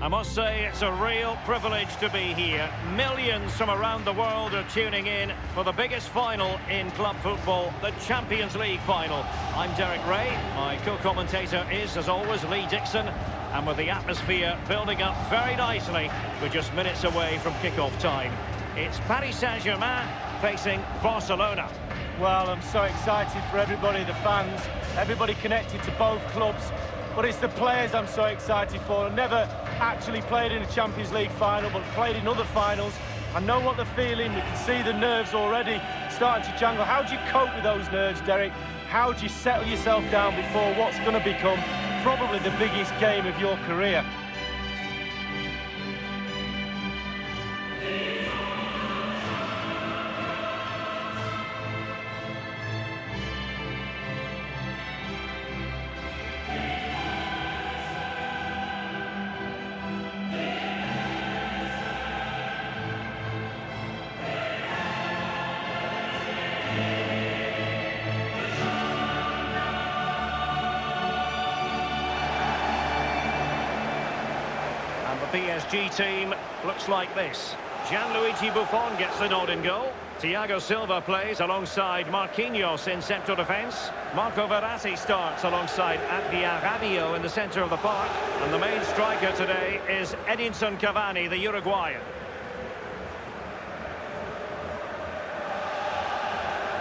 I must say it's a real privilege to be here. Millions from around the world are tuning in for the biggest final in club football, the Champions League final. I'm Derek Ray, my co-commentator is, as always, Lee Dixon. And with the atmosphere building up very nicely, we're just minutes away from kick-off time. It's Paris Saint-Germain facing Barcelona. Well, I'm so excited for everybody, the fans, everybody connected to both clubs. But it's the players I'm so excited for. I've never actually played in a Champions League final, but played in other finals. I know what they're feeling. We can see the nerves already starting to jangle. How do you cope with those nerves, Derek? How do you settle yourself down before what's going to become probably the biggest game of your career? PSG team looks like this. Gianluigi Buffon gets the nod in goal. Thiago Silva plays alongside Marquinhos in central defence. Marco Verratti starts alongside Adrien Rabiot in the centre of the park. And the main striker today is Edinson Cavani, the Uruguayan.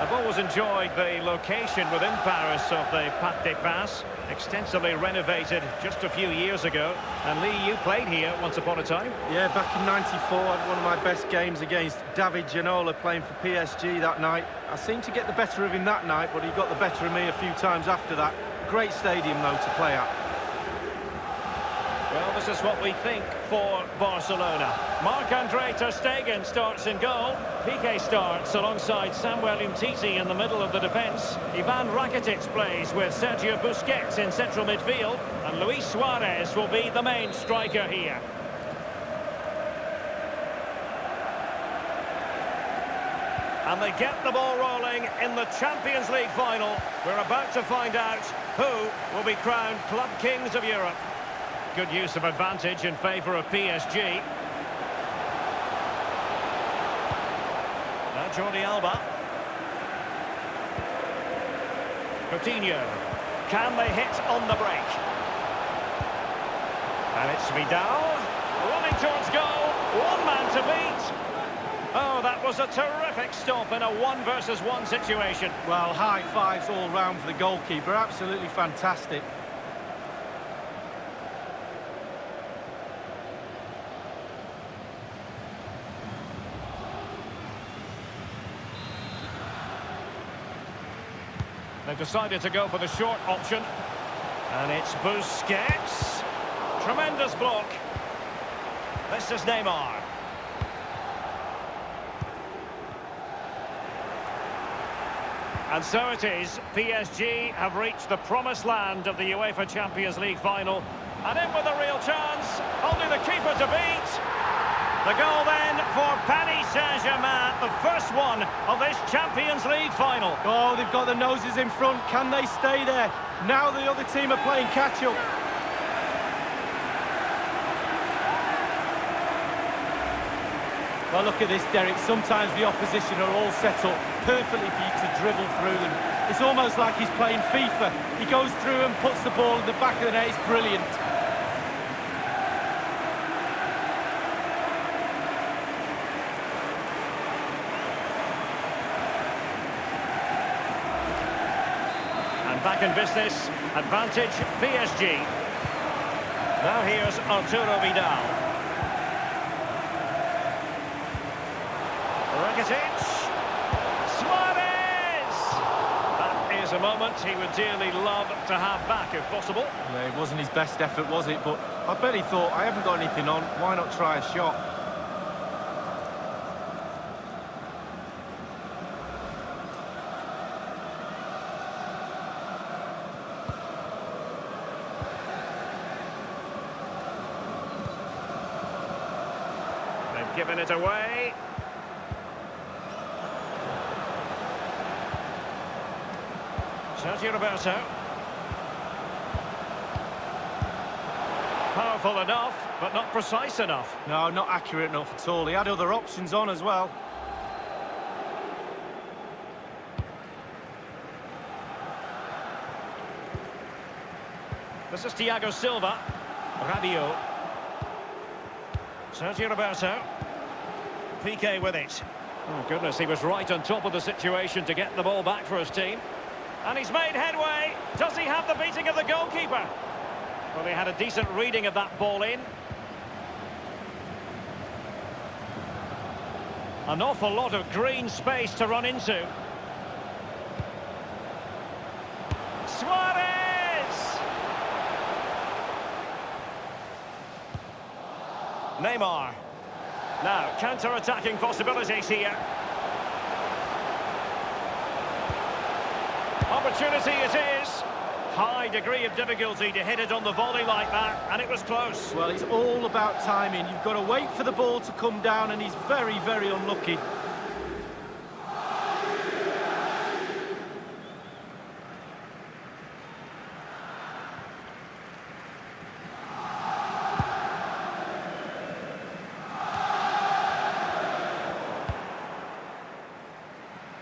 I've always enjoyed the location within Paris of the Parc des Princes, extensively renovated just a few years ago. And Lee, you played here once upon a time. Yeah, back in '94, I had one of my best games against David Ginola playing for PSG that night. I seemed to get the better of him that night, but he got the better of me a few times after that. Great stadium, though, to play at. Well, this is what we think for Barcelona. Marc-Andre ter Stegen starts in goal. Piqué starts alongside Samuel Umtiti in the middle of the defence. Ivan Rakitic plays with Sergio Busquets in central midfield. And Luis Suarez will be the main striker here. And they get the ball rolling in the Champions League final. We're about to find out who will be crowned Club Kings of Europe. Good use of advantage in favour of PSG. Now Jordi Alba. Coutinho. Can they hit on the break? And it's Vidal. Running towards goal. One man to beat. Oh, that was a terrific stop in a 1-versus-1 situation. Well, high fives all round for the goalkeeper. Absolutely fantastic. They've decided to go for the short option. And it's Busquets. Tremendous block. This is Neymar. And so it is. PSG have reached the promised land of the UEFA Champions League final. And in with a real chance. Only the keeper to beat. The goal then for Paris Saint-Germain, the first one of this Champions League final. Oh, they've got the noses in front. Can they stay there? Now the other team are playing catch-up. Well, look at this, Derek. Sometimes the opposition are all set up perfectly for you to dribble through them. It's almost like he's playing FIFA. He goes through and puts the ball in the back of the net. It's brilliant. Back in business, advantage PSG. Now here's Arturo Vidal. Rakitic. Suarez! That is a moment he would dearly love to have back if possible. Yeah, it wasn't his best effort, was it? But I bet he thought, I haven't got anything on, why not try a shot? Giving it away. Sergio Roberto. Powerful enough. but not precise enough. No, not accurate enough at all. He had other options on as well. This is Thiago Silva. Rabiot. Sergio Roberto. Piqué with it. Oh, goodness, he was right on top of the situation to get the ball back for his team. And he's made headway. Does he have the beating of the goalkeeper? Well, he had a decent reading of that ball in. An awful lot of green space to run into. Suarez! Neymar. Now, counter-attacking possibilities here. Opportunity it is. High degree of difficulty to hit it on the volley like that, and it was close. Well, it's all about timing. You've got to wait for the ball to come down, and he's very, very unlucky.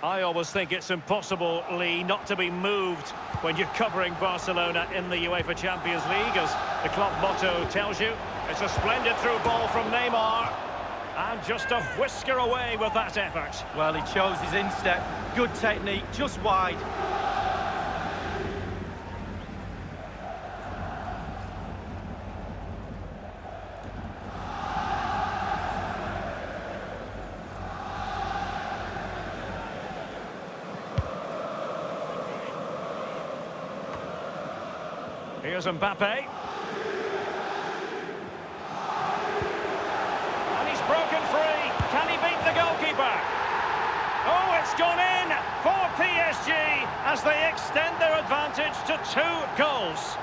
I always think it's impossible, Lee, not to be moved when you're covering Barcelona in the UEFA Champions League, as the club motto tells you. It's a splendid through ball from Neymar, and just a whisker away with that effort. Well, he chose his instep. Good technique, just wide. Here's Mbappe. And he's broken free. Can he beat the goalkeeper? Oh, it's gone in for PSG as they extend their advantage to 2 goals.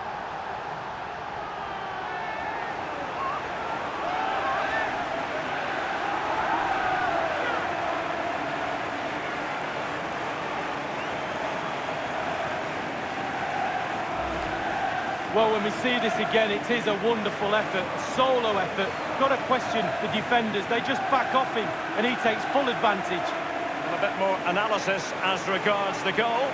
Well, when we see this again, it is a wonderful effort, a solo effort. Got to question the defenders. They just back off him, and he takes full advantage. And a bit more analysis as regards the goal.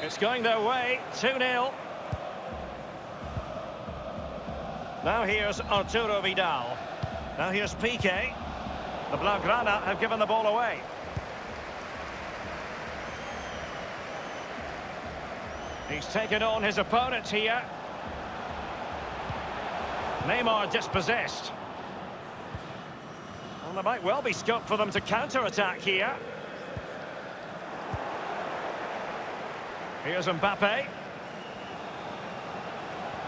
It's going their way, 2-0. Now here's Arturo Vidal. Now here's Piqué. The Blaugrana have given the ball away. He's taken on his opponent here. Neymar dispossessed. Well, there might well be scope for them to counter-attack here. Here's Mbappe.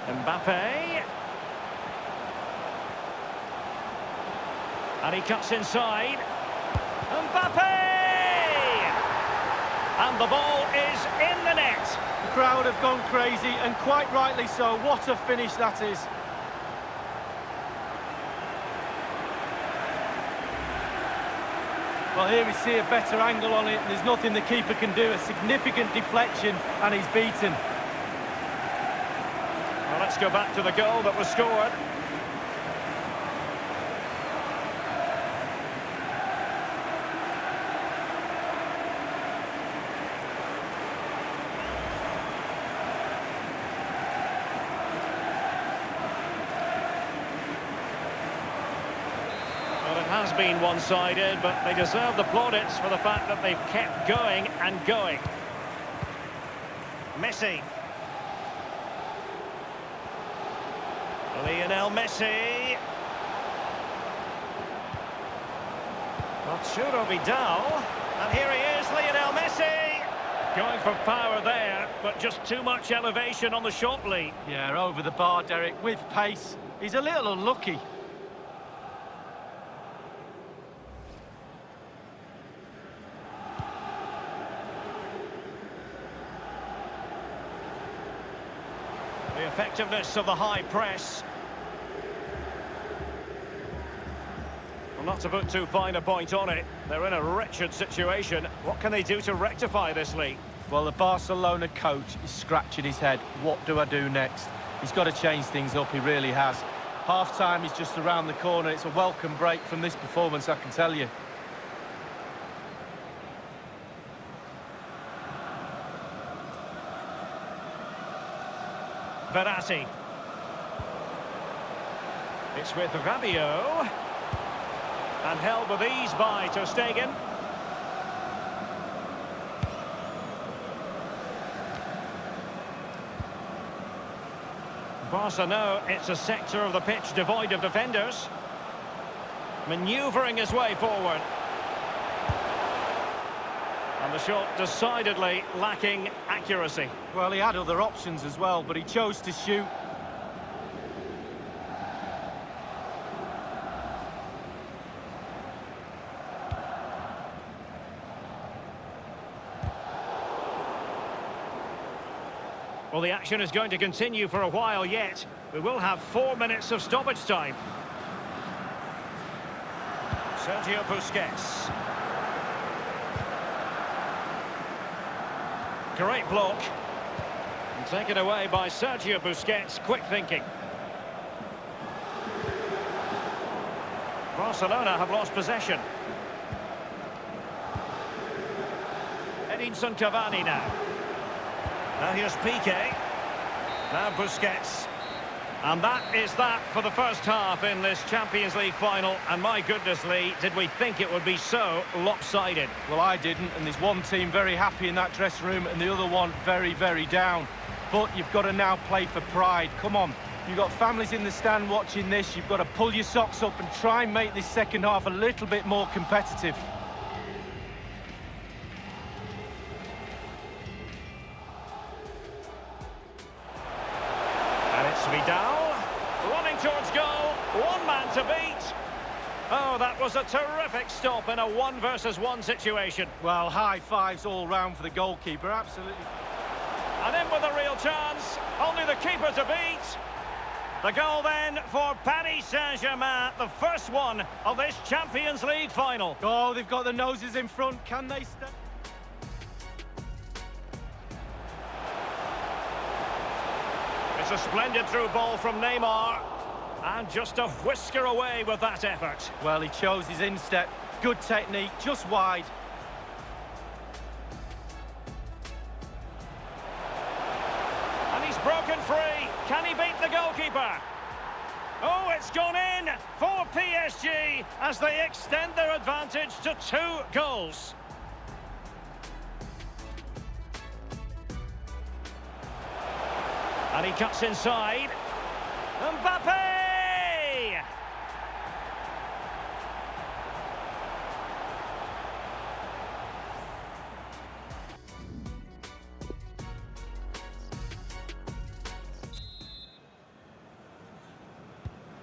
Mbappe. And he cuts inside. Mbappe! And the ball is in the net. The crowd have gone crazy, and quite rightly so. What a finish that is. Well, here we see a better angle on it, and there's nothing the keeper can do. A significant deflection, and he's beaten. Well, let's go back to the goal that was scored. Has been one-sided, but they deserve the plaudits for the fact that they've kept going and going. Messi. Lionel Messi. Arturo Vidal. And here he is, Lionel Messi. Going for power there, but just too much elevation on the shot lead. Yeah, over the bar, Derek, with pace. He's a little unlucky. The effectiveness of the high press. Well, not to put too fine a point on it, they're in a wretched situation. What can they do to rectify this leak? Well, the Barcelona coach is scratching his head. What do I do next? He's got to change things up, he really has. Half-time is just around the corner. It's a welcome break from this performance, I can tell you. Verratti. It's with Rabiot. And held with ease by Ter Stegen. Barca know it's a sector of the pitch devoid of defenders. Manoeuvring his way forward. And the shot decidedly lacking accuracy. Well, he had other options as well, but he chose to shoot. Well, the action is going to continue for a while yet. We will have 4 minutes of stoppage time. Sergio Busquets. Great block. And taken away by Sergio Busquets. Quick thinking. Barcelona have lost possession. Edinson Cavani now. Now here's Piqué. Now Busquets. And that is that for the first half in this Champions League final. And my goodness, Lee, did we think it would be so lopsided? Well, I didn't, and there's one team very happy in that dressing room and the other one very, very down. But you've got to now play for pride. Come on. You've got families in the stand watching this. You've got to pull your socks up and try and make this second half a little bit more competitive. Vidal, running towards goal, one man to beat. Oh, that was a terrific stop in a 1-versus-1 situation. Well, high fives all round for the goalkeeper, absolutely. And in with a real chance, only the keeper to beat. The goal then for Paris Saint-Germain, the first one of this Champions League final. Oh, they've got the noses in front, can they stay? It's a splendid through ball from Neymar. And just a whisker away with that effort. Well, he chose his instep. Good technique, just wide. And he's broken free. Can he beat the goalkeeper? Oh, it's gone in for PSG as they extend their advantage to 2 goals. And he cuts inside. Mbappe!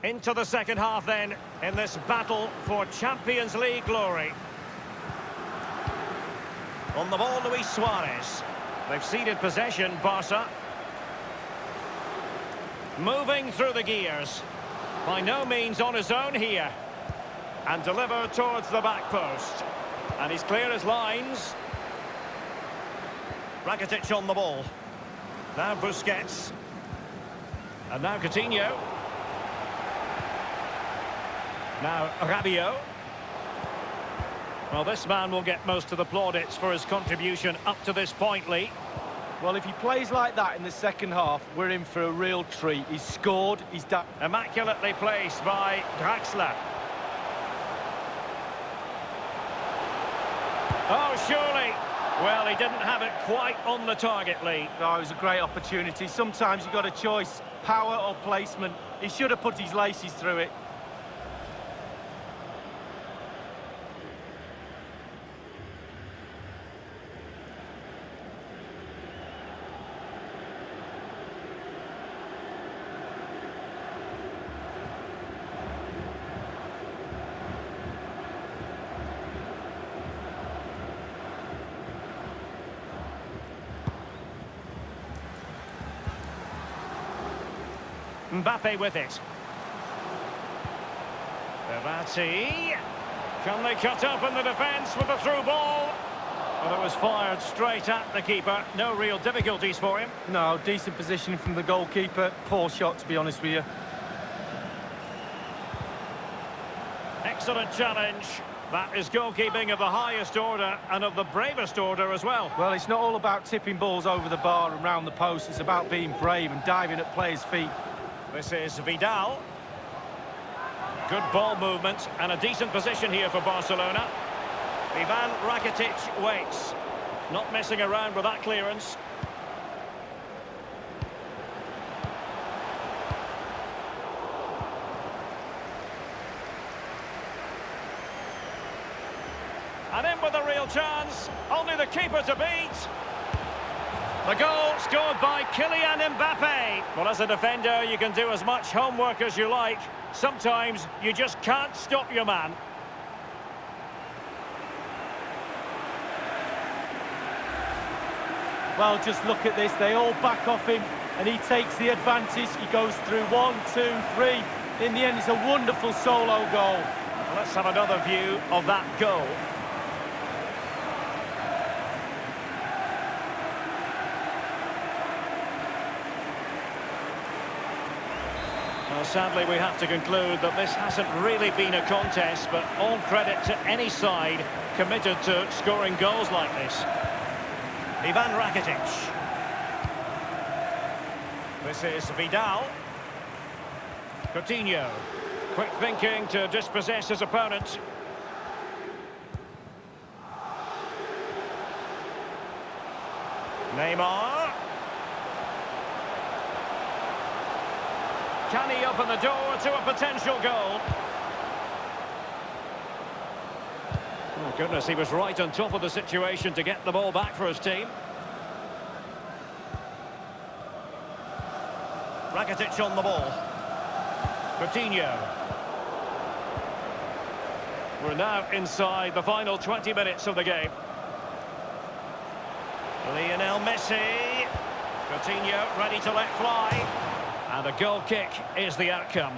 Into the second half then, in this battle for Champions League glory. On the ball, Luis Suarez. They've ceded possession, Barca. Moving through the gears. By no means on his own here. And delivered towards the back post. And he's clear as lines. Rakitic on the ball. Now Busquets. And now Coutinho. Now Rabiot. Well, this man will get most of the plaudits for his contribution up to this point, Lee. Well, if he plays like that in the second half, we're in for a real treat. He's scored, he's done. Immaculately placed by Draxler. Oh, surely. Well, he didn't have it quite on the target, Lee. Oh, it was a great opportunity. Sometimes you've got a choice, power or placement. He should have put his laces through it. Mbappe with it. Verratti. Can they cut up in the defence with a through ball? Well, it was fired straight at the keeper. No real difficulties for him. No, decent positioning from the goalkeeper. Poor shot, to be honest with you. Excellent challenge. That is goalkeeping of the highest order and of the bravest order as well. Well, it's not all about tipping balls over the bar and round the post. It's about being brave and diving at players' feet. This is Vidal. Good ball movement and a decent position here for Barcelona. Ivan Rakitic waits. Not messing around with that clearance. And in with a real chance. Only the keeper to beat. The goal scored by Kylian Mbappe. Well, as a defender, you can do as much homework as you like. Sometimes you just can't stop your man. Well, just look at this. They all back off him, and he takes the advantage. He goes through 1, 2, 3. In the end, it's a wonderful solo goal. Well, let's have another view of that goal. Well, sadly, we have to conclude that this hasn't really been a contest, but all credit to any side committed to scoring goals like this. Ivan Rakitic. This is Vidal. Coutinho. Quick thinking to dispossess his opponent. Neymar. Can he open the door to a potential goal? Oh, goodness, he was right on top of the situation to get the ball back for his team. Rakitic on the ball. Coutinho. We're now inside the final 20 minutes of the game. Lionel Messi. Coutinho ready to let fly. And a goal kick is the outcome.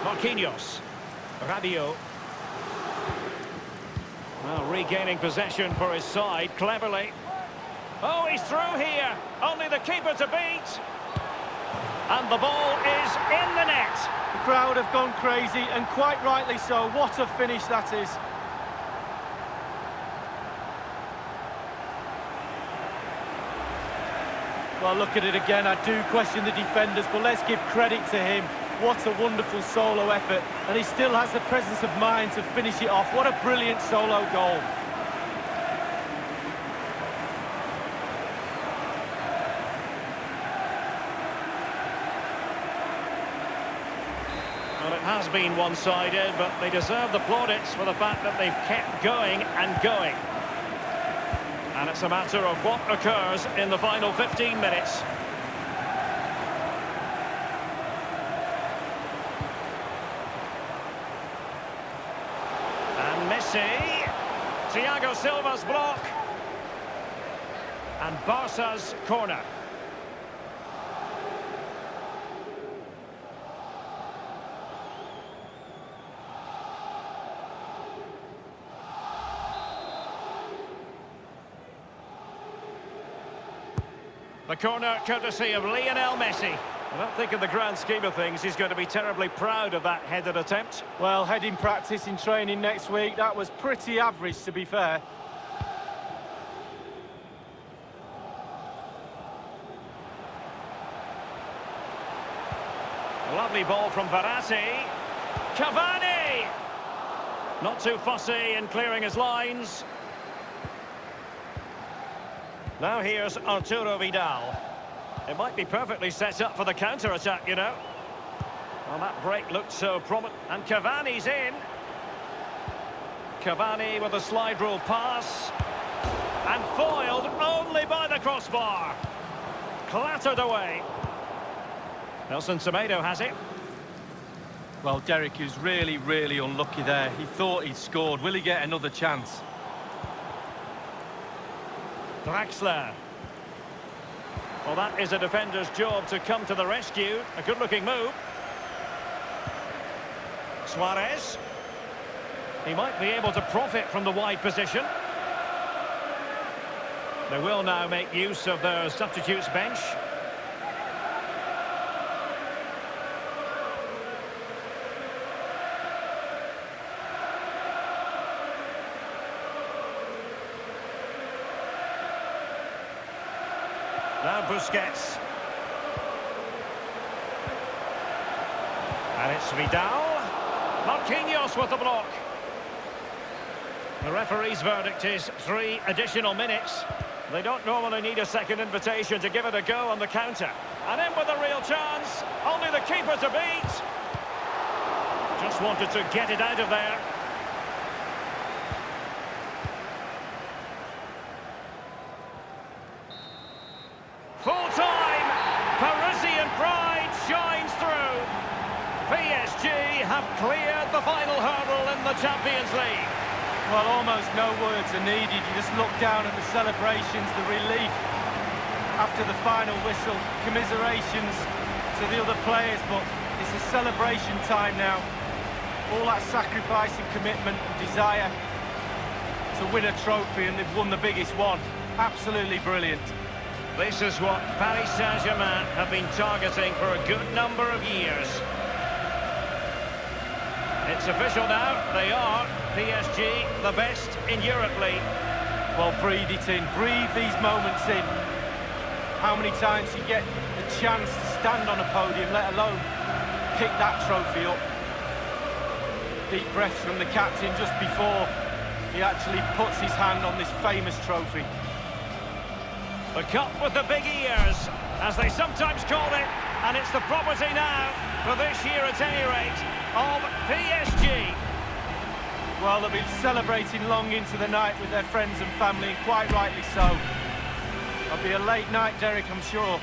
Marquinhos. Rabiot. Well, regaining possession for his side cleverly. Oh, he's through here. Only the keeper to beat. And the ball is in the net. The crowd have gone crazy, and quite rightly so. What a finish that is. Well, look at it again. I do question the defenders, but let's give credit to him. What a wonderful solo effort. And he still has the presence of mind to finish it off. What a brilliant solo goal. Well, it has been one-sided, but they deserve the plaudits for the fact that they've kept going and going. And it's a matter of what occurs in the final 15 minutes. And Messi. Thiago Silva's block. And Barca's corner. The corner courtesy of Lionel Messi. I don't think in the grand scheme of things he's going to be terribly proud of that headed attempt. Well, heading practice in training next week, that was pretty average, to be fair. Lovely ball from Verratti. Cavani! Not too fussy in clearing his lines. Now here's Arturo Vidal. It might be perfectly set up for the counter-attack, you know. Well, that break looked so prominent. And Cavani's in. Cavani with a slide rule pass. And foiled only by the crossbar. Clattered away. Nelson Semedo has it. Well, Derek, he was really, really unlucky there. He thought he'd scored. Will he get another chance? Draxler. Well, that is a defender's job to come to the rescue. A good-looking move. Suarez. He might be able to profit from the wide position. They will now make use of their substitutes bench. Now Busquets. And it's Vidal. Marquinhos with the block. The referee's verdict is 3 additional minutes. They don't normally need a second invitation to give it a go on the counter. And in with a real chance. Only the keeper to beat. Just wanted to get it out of there. Full time. Parisian pride shines through. PSG have cleared the final hurdle in the Champions League. Well, almost no words are needed. You just look down at the celebrations, the relief after the final whistle, commiserations to the other players, but it's a celebration time now. All that sacrifice and commitment and desire to win a trophy, and they've won the biggest one. Absolutely brilliant. This is what Paris Saint-Germain have been targeting for a good number of years. It's official now, they are PSG, the best in Europe League. Well, breathe it in, breathe these moments in. How many times you get the chance to stand on a podium, let alone pick that trophy up. Deep breaths from the captain just before he actually puts his hand on this famous trophy. The cup with the big ears, as they sometimes call it, and it's the property now, for this year at any rate, of PSG. Well, they'll be celebrating long into the night with their friends and family, and quite rightly so. It'll be a late night, Derek, I'm sure.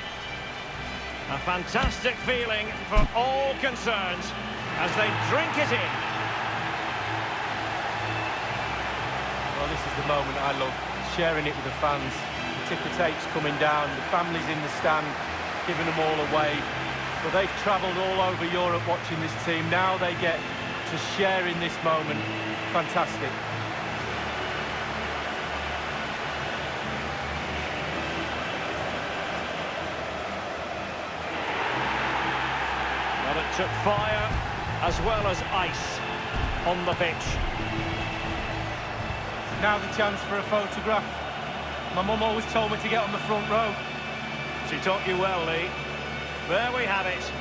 A fantastic feeling for all concerned as they drink it in. Well, this is the moment I love, sharing it with the fans. The ticker tape's coming down, the family's in the stand, giving them all a wave. But they've travelled all over Europe watching this team. Now they get to share in this moment. Fantastic. Well, it took fire as well as ice on the pitch. Now the chance for a photograph. My mum always told me to get on the front row. She taught you well, Lee. There we have it.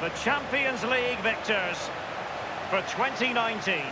The Champions League victors for 2019.